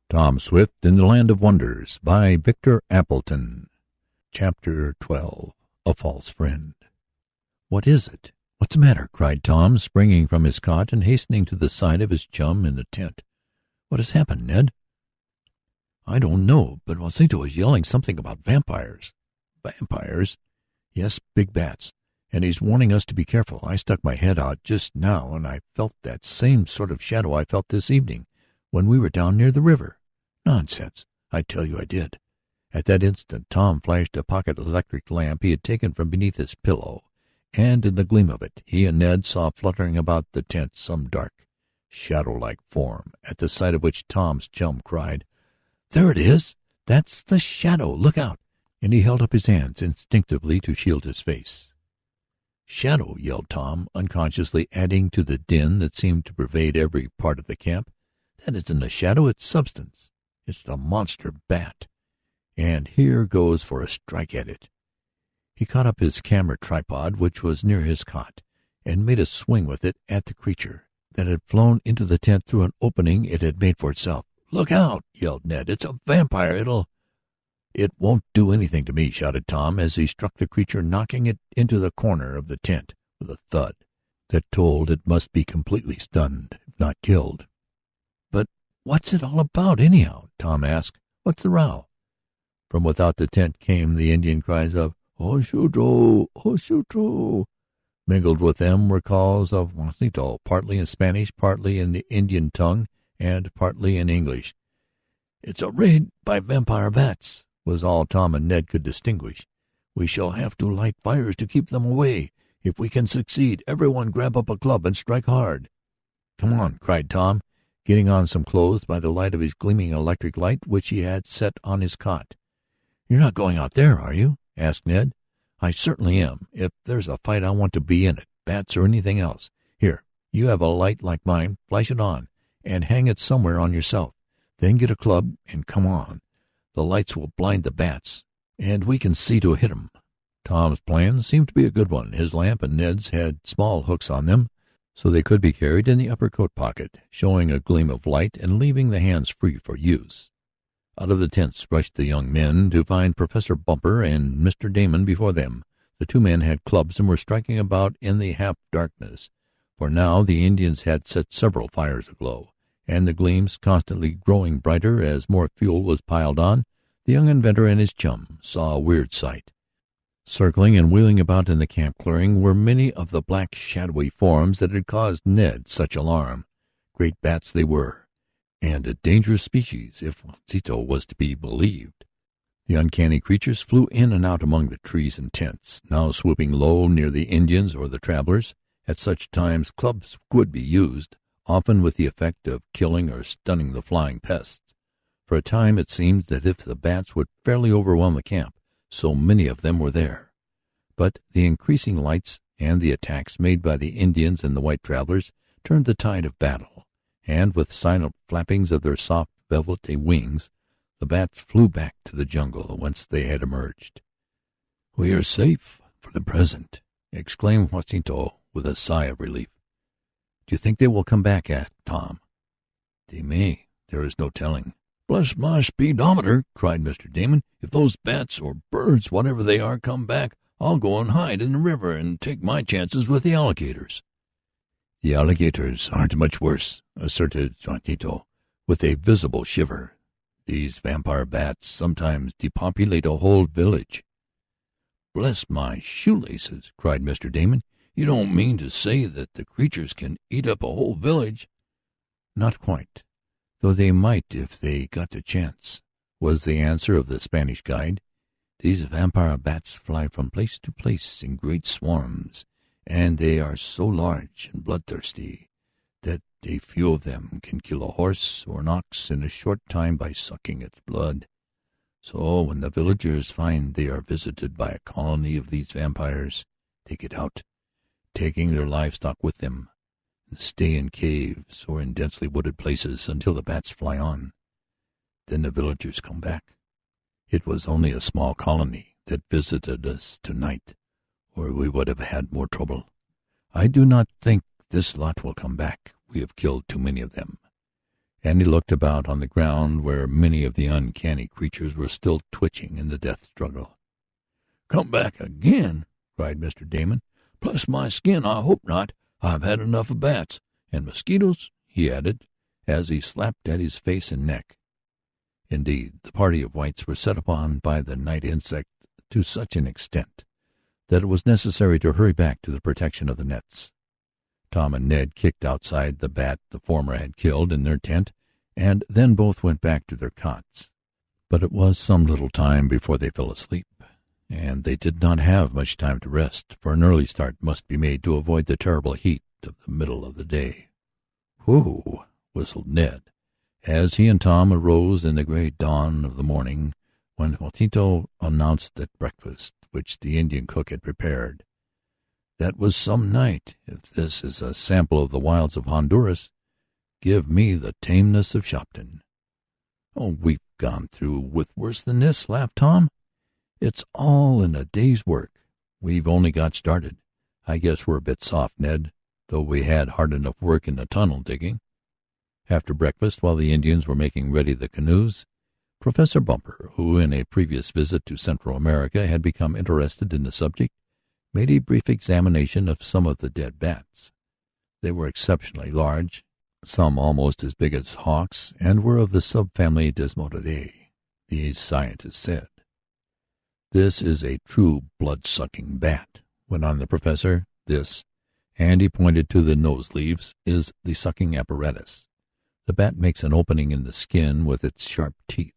Tom Swift in the Land of Wonders by Victor Appleton. Chapter 12. A False Friend. "What is it? What's the matter?" cried Tom, springing from his cot and hastening to the side of his chum in the tent. "What has happened, Ned?" "I don't know, but Juanito is yelling something about vampires." "Vampires?" "Yes, big bats, and he's warning us to be careful. I stuck my head out just now and I felt that same sort of shadow I felt this evening when we were down near the river." "Nonsense." "I tell you I did." At that instant Tom flashed a pocket electric lamp he had taken from beneath his pillow, and in the gleam of it he and Ned saw fluttering about the tent some dark, shadow-like form, at the sight of which Tom's chum cried, "There it is! That's the shadow! Look out!" And he held up his hands instinctively to shield his face. "Shadow!" yelled Tom, unconsciously adding to the din that seemed to pervade every part of the camp. "That isn't a shadow, it's substance. It's the monster bat. And here goes for a strike at it." He caught up his camera tripod, which was near his cot, and made a swing with it at the creature that had flown into the tent through an opening it had made for itself. "Look out!" yelled Ned. "It's a vampire. It won't do anything to me," shouted Tom as he struck the creature, knocking it into the corner of the tent with a thud that told it must be completely stunned, if not killed. "But what's it all about, anyhow?" Tom asked. "What's the row?" From without the tent came the Indian cries of "Oshuto! Oshuto!" Mingled with them were calls of Juanito, partly in Spanish, partly in the Indian tongue, and partly in English. "It's a raid by vampire bats," was all Tom and Ned could distinguish. "We shall have to light fires to keep them away. If we can succeed, everyone grab up a club and strike hard." "Come on," cried Tom, getting on some clothes by the light of his gleaming electric light which he had set on his cot. "You're not going out there, are you?" asked Ned. "I certainly am. If there's a fight I want to be in it, bats or anything else. Here, you have a light like mine. Flash it on, and hang it somewhere on yourself. Then get a club and come on. The lights will blind the bats, and we can see to hit 'em." Tom's plan seemed to be a good one. His lamp and Ned's had small hooks on them, so they could be carried in the upper coat pocket, showing a gleam of light and leaving the hands free for use. Out of the tents rushed the young men to find Professor Bumper and Mr. Damon before them. The two men had clubs and were striking about in the half-darkness, for now the Indians had set several fires aglow, and the gleams constantly growing brighter as more fuel was piled on. The young inventor and his chum saw a weird sight. Circling and wheeling about in the camp clearing were many of the black, shadowy forms that had caused Ned such alarm. Great bats they were, and a dangerous species, if Juanito was to be believed. The uncanny creatures flew in and out among the trees and tents, now swooping low near the Indians or the travelers. At such times clubs would be used, often with the effect of killing or stunning the flying pests. For a time it seemed that if the bats would fairly overwhelm the camp, so many of them were there. But the increasing lights and the attacks made by the Indians and the white travelers turned the tide of battle, and with silent flappings of their soft velvety wings, the bats flew back to the jungle whence they had emerged. "We are safe for the present," exclaimed Juanito with a sigh of relief. "Do you think they will come back?" asked Tom. "They may. There is no telling." "Bless my speedometer!" cried Mr. Damon. "If those bats or birds, whatever they are, come back, I'll go and hide in the river and take my chances with the alligators." "The alligators aren't much worse," asserted Juanito, with a visible shiver. "These vampire bats sometimes depopulate a whole village." "Bless my shoelaces!" cried Mr. Damon. "You don't mean to say that the creatures can eat up a whole village?" "Not quite, though they might if they got the chance," was the answer of the Spanish guide. "These vampire bats fly from place to place in great swarms, and they are so large and bloodthirsty that a few of them can kill a horse or an ox in a short time by sucking its blood. So when the villagers find they are visited by a colony of these vampires, they get out, taking their livestock with them, and stay in caves or in densely wooded places until the bats fly on. Then the villagers come back. It was only a small colony that visited us tonight, or we would have had more trouble. I do not think this lot will come back. We have killed too many of them." and he looked about on the ground where many of the uncanny creatures were still twitching in the death struggle. "Come back again?" cried Mr. Damon. "Bless my skin, I hope not. I've had enough of bats. And mosquitoes," he added, as he slapped at his face and neck. Indeed, the party of whites were set upon by the night insect to such an extent that it was necessary to hurry back to the protection of the nets. Tom and Ned kicked outside the bat the former had killed in their tent, and then both went back to their cots. But it was some little time before they fell asleep, and they did not have much time to rest, for an early start must be made to avoid the terrible heat of the middle of the day. "Whew!" whistled Ned, as he and Tom arose in the gray dawn of the morning, when Juanito announced at breakfast, which the Indian cook had prepared. "That was some night. If this is a sample of the wilds of Honduras, give me the tameness of Shopton." "Oh, we've gone through with worse than this," laughed Tom. "It's all in a day's work. We've only got started. I guess we're a bit soft, Ned, though we had hard enough work in the tunnel digging." After breakfast, while the Indians were making ready the canoes, Professor Bumper, who in a previous visit to Central America had become interested in the subject, made a brief examination of some of the dead bats. They were exceptionally large, some almost as big as hawks, and were of the subfamily Desmodidae, the scientist said. "This is a true blood-sucking bat," went on the professor. "This," and he pointed to the nose leaves, "is the sucking apparatus. The bat makes an opening in the skin with its sharp teeth,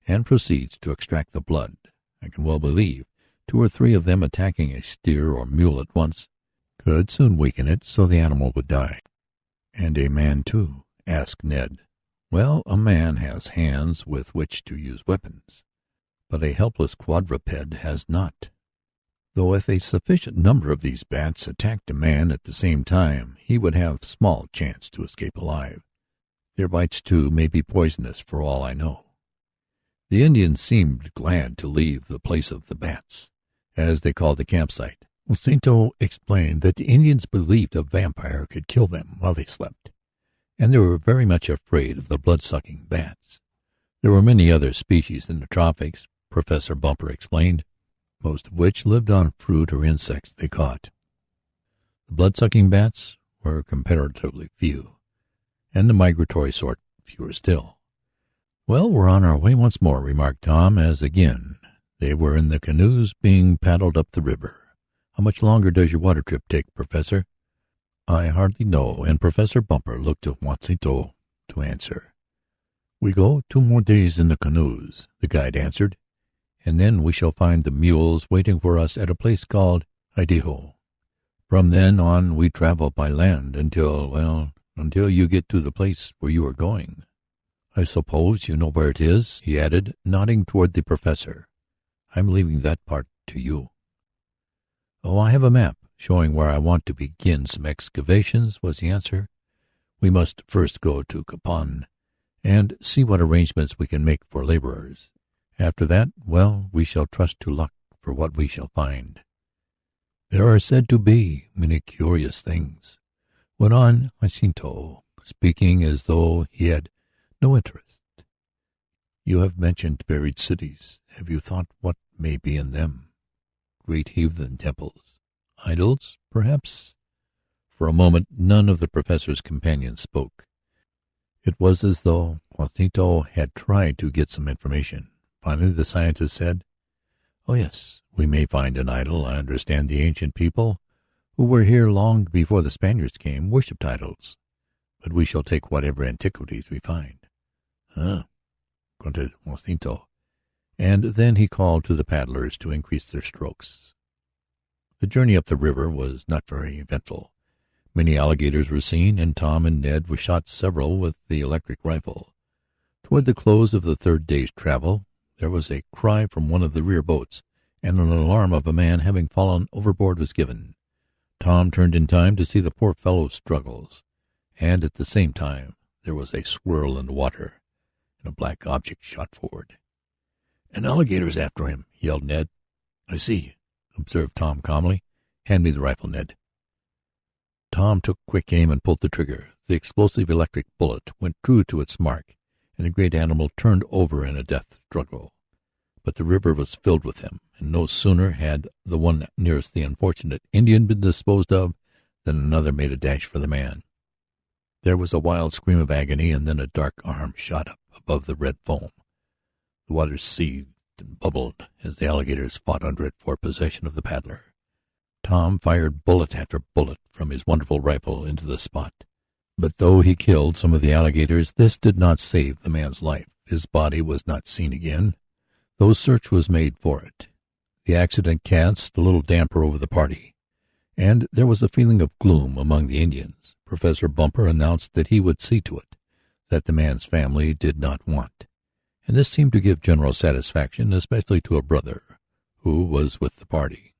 and proceeds to extract the blood. I can well believe 2 or 3 of them attacking a steer or mule at once could soon weaken it so the animal would die." "And a man, too?" asked Ned. "Well, a man has hands with which to use weapons, but a helpless quadruped has not. Though if a sufficient number of these bats attacked a man at the same time, he would have small chance to escape alive. Their bites, too, may be poisonous for all I know." The Indians seemed glad to leave the place of the bats, as they called the campsite. Jacinto explained that the Indians believed a vampire could kill them while they slept, and they were very much afraid of the blood-sucking bats. There were many other species in the tropics, Professor Bumper explained, most of which lived on fruit or insects they caught. The blood-sucking bats were comparatively few, and the migratory sort fewer still. "Well, we're on our way once more," remarked Tom, as again they were in the canoes being paddled up the river. "How much longer does your water trip take, Professor?" "I hardly know," and Professor Bumper looked to Juanito to answer. "We go 2 more days in the canoes," the guide answered, "and then we shall find the mules waiting for us at a place called Idaho. From then on we travel by land until you get to the place where you are going. I suppose you know where it is," he added, nodding toward the professor. "I'm leaving that part to you." "Oh, I have a map showing where I want to begin some excavations," was the answer. "We must first go to Copan and see what arrangements we can make for laborers. After that, well, we shall trust to luck for what we shall find." "There are said to be many curious things," went on Jacinto, speaking as though he had no interest. "You have mentioned buried cities. Have you thought what may be in them? Great heathen temples, idols, perhaps?" For a moment none of the professor's companions spoke. It was as though Juanito had tried to get some information. Finally the scientist said, "Oh, yes, we may find an idol. I understand the ancient people, who were here long before the Spaniards came, worshipped idols. But we shall take whatever antiquities we find." "Huh," grunted Juanito, and then he called to the paddlers to increase their strokes. The journey up the river was not very eventful. Many alligators were seen, and Tom and Ned were shot several with the electric rifle. Toward the close of the 3rd day's travel, there was a cry from one of the rear boats, and an alarm of a man having fallen overboard was given. Tom turned in time to see the poor fellow's struggles, and at the same time there was a swirl in the water, and a black object shot forward. "An alligator's after him," yelled Ned. "I see," observed Tom calmly. "Hand me the rifle, Ned." Tom took quick aim and pulled the trigger. the explosive electric bullet went true to its mark, and the great animal turned over in a death struggle. But the river was filled with them, and no sooner had the one nearest the unfortunate Indian been disposed of than another made a dash for the man. There was a wild scream of agony, and then a dark arm shot up above the red foam. The water seethed and bubbled as the alligators fought under it for possession of the paddler. Tom fired bullet after bullet from his wonderful rifle into the spot. But though he killed some of the alligators, this did not save the man's life. His body was not seen again, though search was made for it. The accident cast a little damper over the party, and there was a feeling of gloom among the Indians. Professor Bumper announced that he would see to it that the man's family did not want, and this seemed to give general satisfaction, especially to a brother who was with the party.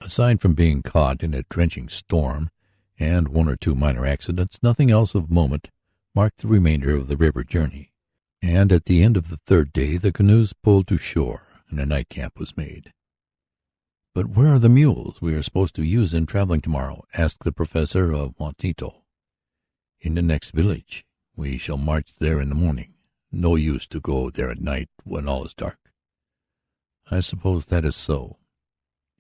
Aside from being caught in a drenching storm and one or two minor accidents, nothing else of moment marked the remainder of the river journey, and at the end of the third day the canoes pulled to shore and a night camp was made. "But where are the mules we are supposed to use in traveling tomorrow?" asked the professor of Juanito. "In the next village. We shall march there in the morning. No use to go there at night when all is dark." "I suppose that is so."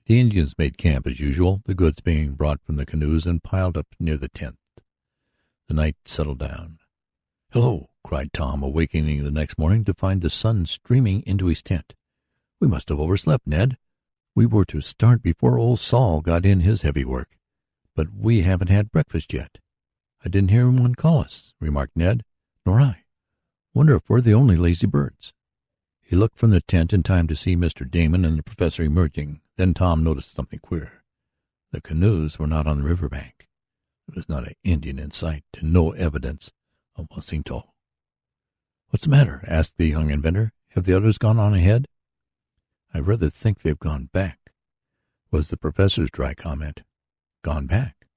The Indians made camp as usual, the goods being brought from the canoes and piled up near the tent. The night settled down. "Hello!" cried Tom, awakening the next morning to find the sun streaming into his tent. "We must have overslept, Ned. We were to start before old Sol got in his heavy work, but we haven't had breakfast yet." "I didn't hear anyone call us," remarked Ned. "Nor I. Wonder if we're the only lazy birds." He looked from the tent in time to see Mr. Damon and the professor emerging. Then Tom noticed something queer. The canoes were not on the river bank. There was not an Indian in sight, and no evidence of Jacinto. "What's the matter?" asked the young inventor. "Have the others gone on ahead?" "I rather think they've gone back," was the professor's dry comment. "Gone back?"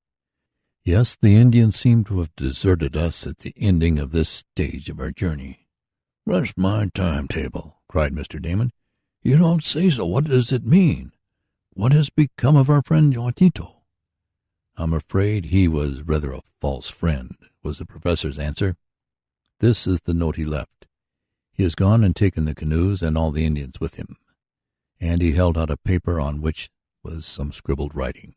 "Yes, the Indians seem to have deserted us at the ending of this stage of our journey." "Rest my timetable!" cried Mr. Damon. "You don't say so! What does it mean? What has become of our friend Juanito?" "I'm afraid he was rather a false friend," was the professor's answer. "This is the note he left. He has gone and taken the canoes and all the Indians with him." And he held out a paper on which was some scribbled writing.